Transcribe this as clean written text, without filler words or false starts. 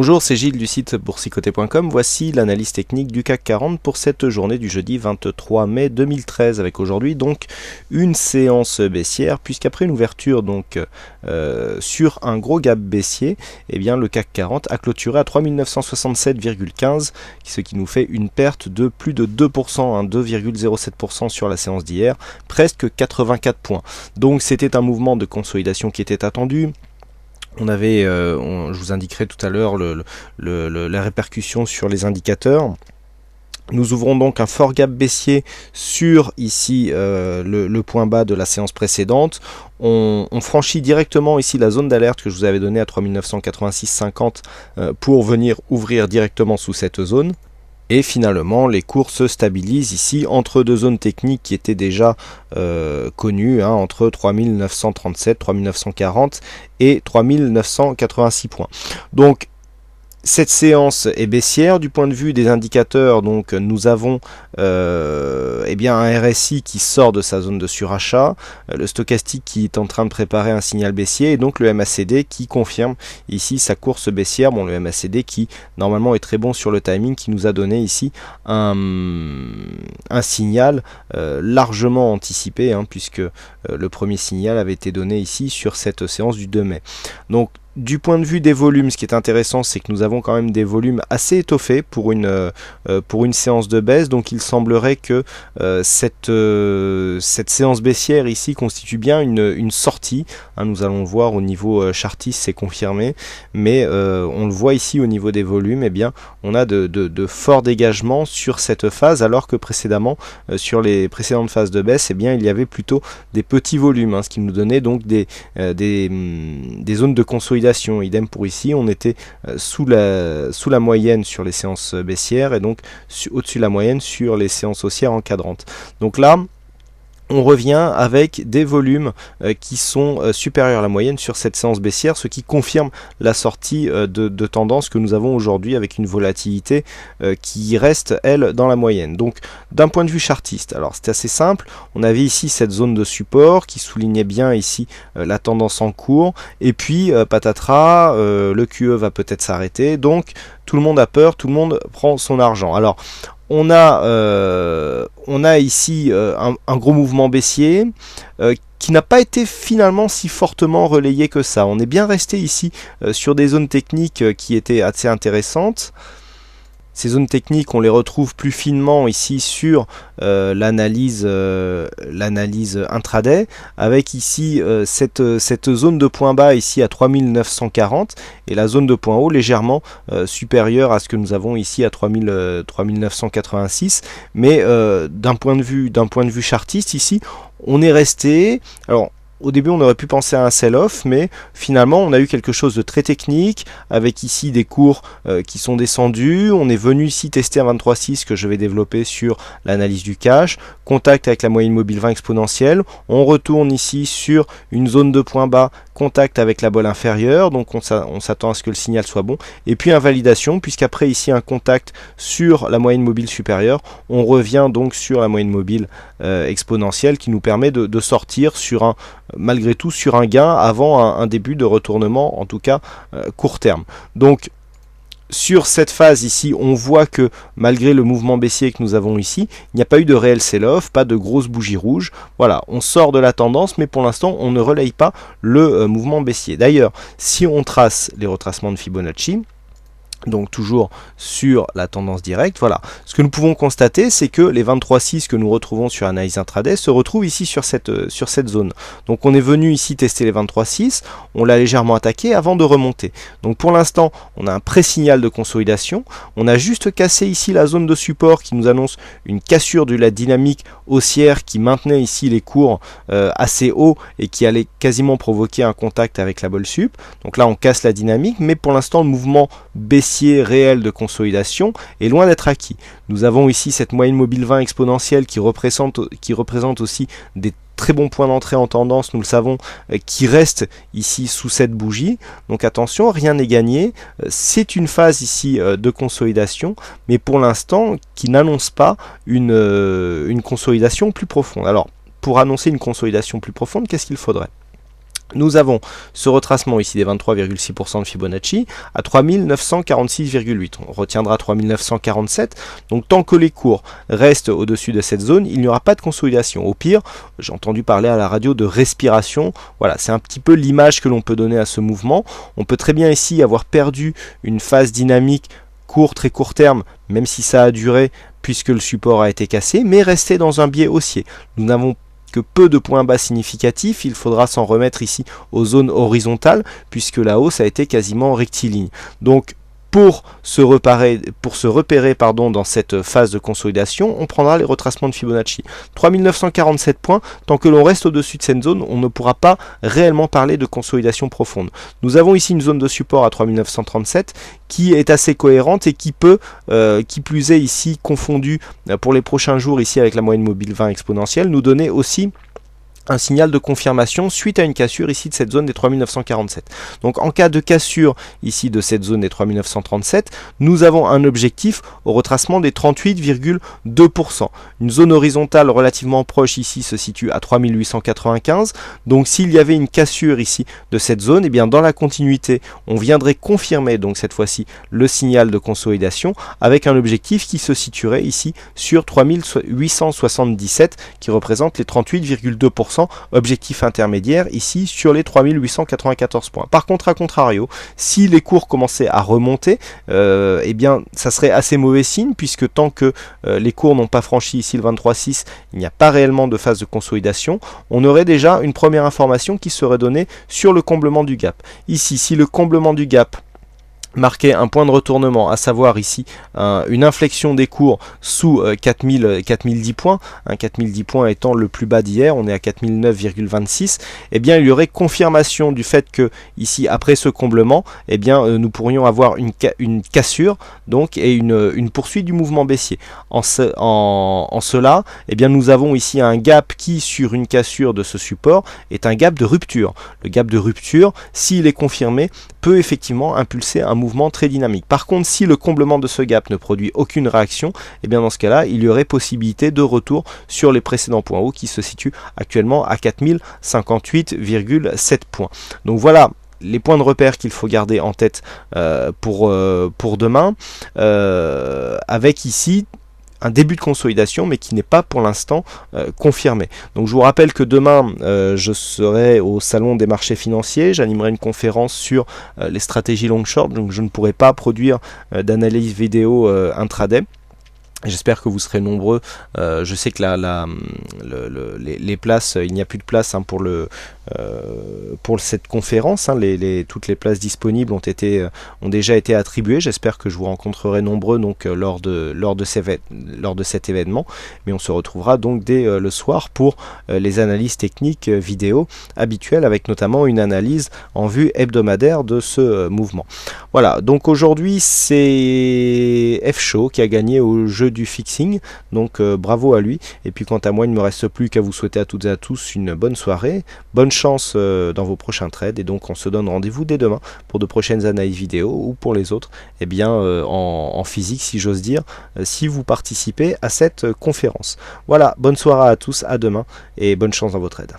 Bonjour, c'est Gilles du site boursicoté.com. Voici l'analyse technique du CAC 40 pour cette journée du jeudi 23 mai 2013, avec aujourd'hui donc une séance baissière, puisqu'après une ouverture donc sur un gros gap baissier, eh bien le CAC 40 a clôturé à 3967,15, ce qui nous fait une perte de plus de 2%, 2,07% sur la séance d'hier, presque 84 points. Donc c'était un mouvement de consolidation qui était attendu. On avait, je vous indiquerai tout à l'heure la répercussion sur les indicateurs. Nous ouvrons donc un fort gap baissier sur ici le point bas de la séance précédente. On franchit directement ici la zone d'alerte que je vous avais donnée à 3986,50 pour venir ouvrir directement sous cette zone. Et finalement, les cours se stabilisent ici entre deux zones techniques qui étaient déjà connues, entre 3937, 3940 et 3986 points. Donc, cette séance est baissière du point de vue des indicateurs. Donc nous avons un RSI qui sort de sa zone de surachat, le stochastique qui est en train de préparer un signal baissier, et donc le MACD qui confirme ici sa course baissière. Bon, le MACD qui normalement est très bon sur le timing, qui nous a donné ici un signal largement anticipé, puisque le premier signal avait été donné ici sur cette séance du 2 mai. Donc du point de vue des volumes, ce qui est intéressant, c'est que nous avons quand même des volumes assez étoffés pour une séance de baisse. Donc il semblerait que cette séance baissière ici constitue bien une sortie. Nous allons le voir au niveau chartiste, c'est confirmé. Mais on le voit ici au niveau des volumes, eh bien, on a de forts dégagements sur cette phase, alors que précédemment, sur les précédentes phases de baisse, eh bien, il y avait plutôt des petits volumes, ce qui nous donnait donc des zones de consolidation. Idem pour ici, on était sous la moyenne sur les séances baissières et donc au-dessus de la moyenne sur les séances haussières encadrantes. Donc là, on revient avec des volumes qui sont supérieurs à la moyenne sur cette séance baissière, ce qui confirme la sortie de tendance que nous avons aujourd'hui, avec une volatilité qui reste, elle, dans la moyenne. Donc d'un point de vue chartiste, alors c'est assez simple, on avait ici cette zone de support qui soulignait bien ici la tendance en cours, et puis patatras, le QE va peut-être s'arrêter, donc tout le monde a peur, tout le monde prend son argent. Alors on a ici un gros mouvement baissier qui n'a pas été finalement si fortement relayé que ça. On est bien resté ici sur des zones techniques qui étaient assez intéressantes. Ces zones techniques, on les retrouve plus finement ici sur l'analyse intraday, avec ici cette zone de point bas ici à 3940 et la zone de point haut légèrement supérieure à ce que nous avons ici à 3986. Mais d'un point de vue chartiste ici, on est resté. Alors, au début, on aurait pu penser à un sell-off, mais finalement, on a eu quelque chose de très technique, avec ici des cours qui sont descendus. On est venu ici tester un 23,6 que je vais développer sur l'analyse du cash. Contact avec la moyenne mobile 20 exponentielle. On retourne ici sur une zone de point bas, contact avec la bolle inférieure. Donc on s'attend à ce que le signal soit bon. Et puis invalidation, puisqu'après ici un contact sur la moyenne mobile supérieure. On revient donc sur la moyenne mobile exponentielle qui nous permet de sortir sur malgré tout sur un gain avant un début de retournement, en tout cas court terme. Donc sur cette phase ici, on voit que malgré le mouvement baissier que nous avons ici, il n'y a pas eu de réel sell-off, pas de grosses bougies rouges. Voilà, on sort de la tendance, mais pour l'instant, on ne relaye pas le mouvement baissier. D'ailleurs, si on trace les retracements de Fibonacci, donc toujours sur la tendance directe, voilà. Ce que nous pouvons constater, c'est que les 23,6 que nous retrouvons sur analyse intraday se retrouvent ici sur cette zone. Donc on est venu ici tester les 23,6, on l'a légèrement attaqué avant de remonter. Donc pour l'instant, on a un pré-signal de consolidation. On a juste cassé ici la zone de support qui nous annonce une cassure de la dynamique haussière qui maintenait ici les cours assez hauts et qui allait quasiment provoquer un contact avec la bolle sup. Donc là, on casse la dynamique, mais pour l'instant, le mouvement baissier réel de consolidation est loin d'être acquis. Nous avons ici cette moyenne mobile 20 exponentielle qui représente aussi des très bons points d'entrée en tendance, nous le savons, qui restent ici sous cette bougie. Donc attention, rien n'est gagné. C'est une phase ici de consolidation, mais pour l'instant qui n'annonce pas une consolidation plus profonde. Alors, pour annoncer une consolidation plus profonde, qu'est-ce qu'il faudrait ? Nous avons ce retracement ici des 23,6% de Fibonacci à 3946,8. On retiendra 3947. Donc tant que les cours restent au-dessus de cette zone, il n'y aura pas de consolidation. Au pire, j'ai entendu parler à la radio de respiration. Voilà, c'est un petit peu l'image que l'on peut donner à ce mouvement. On peut très bien ici avoir perdu une phase dynamique très court terme, même si ça a duré puisque le support a été cassé, mais rester dans un biais haussier. Nous n'avons que peu de points bas significatifs, il faudra s'en remettre ici aux zones horizontales puisque la hausse a été quasiment rectiligne. Donc pour se repérer dans cette phase de consolidation, on prendra les retracements de Fibonacci. 3947 points, tant que l'on reste au-dessus de cette zone, on ne pourra pas réellement parler de consolidation profonde. Nous avons ici une zone de support à 3937 qui est assez cohérente et qui peut, qui plus est ici confondue pour les prochains jours ici avec la moyenne mobile 20 exponentielle, nous donner aussi un signal de confirmation suite à une cassure ici de cette zone des 3947. Donc en cas de cassure ici de cette zone des 3937, nous avons un objectif au retracement des 38,2%. Une zone horizontale relativement proche ici se situe à 3895. Donc s'il y avait une cassure ici de cette zone, et bien dans la continuité, on viendrait confirmer donc cette fois-ci le signal de consolidation avec un objectif qui se situerait ici sur 3877 qui représente les 38,2%. Objectif intermédiaire ici sur les 3894 points. Par contre, à contrario, si les cours commençaient à remonter, eh bien ça serait assez mauvais signe puisque tant que les cours n'ont pas franchi ici le 23,6, il n'y a pas réellement de phase de consolidation. On aurait déjà une première information qui serait donnée sur le comblement du gap. Ici, si le comblement du gap marquer un point de retournement, à savoir ici une inflexion des cours sous 4010 points, 4010 points étant le plus bas d'hier, on est à 4009,26, eh bien il y aurait confirmation du fait que ici après ce comblement, eh bien nous pourrions avoir une cassure donc et une poursuite du mouvement baissier. En cela, eh bien nous avons ici un gap qui sur une cassure de ce support est un gap de rupture. Le gap de rupture, s'il est confirmé, peut effectivement impulser un mouvement très dynamique. Par contre, si le comblement de ce gap ne produit aucune réaction, et bien dans ce cas-là, il y aurait possibilité de retour sur les précédents points hauts qui se situent actuellement à 4058,7 points. Donc voilà les points de repère qu'il faut garder en tête pour demain, avec ici un début de consolidation mais qui n'est pas pour l'instant confirmé. Donc je vous rappelle que demain je serai au salon des marchés financiers, j'animerai une conférence sur les stratégies long short, donc je ne pourrai pas produire d'analyse vidéo intraday. J'espère que vous serez nombreux. Je sais que les places, il n'y a plus de place pour cette conférence. Toutes les places disponibles ont déjà été attribuées. J'espère que je vous rencontrerai nombreux donc lors de cet événement. Mais on se retrouvera donc dès le soir pour les analyses techniques vidéo habituelles, avec notamment une analyse en vue hebdomadaire de ce mouvement. Voilà. Donc aujourd'hui c'est F-Show qui a gagné au jeu du fixing, donc bravo à lui. Et puis quant à moi, il ne me reste plus qu'à vous souhaiter à toutes et à tous une bonne soirée, bonne chance dans vos prochains trades, et donc on se donne rendez-vous dès demain pour de prochaines analyses vidéo, ou pour les autres, eh bien en physique si j'ose dire, si vous participez à cette conférence. Voilà, bonne soirée à tous, à demain, et bonne chance dans vos trades.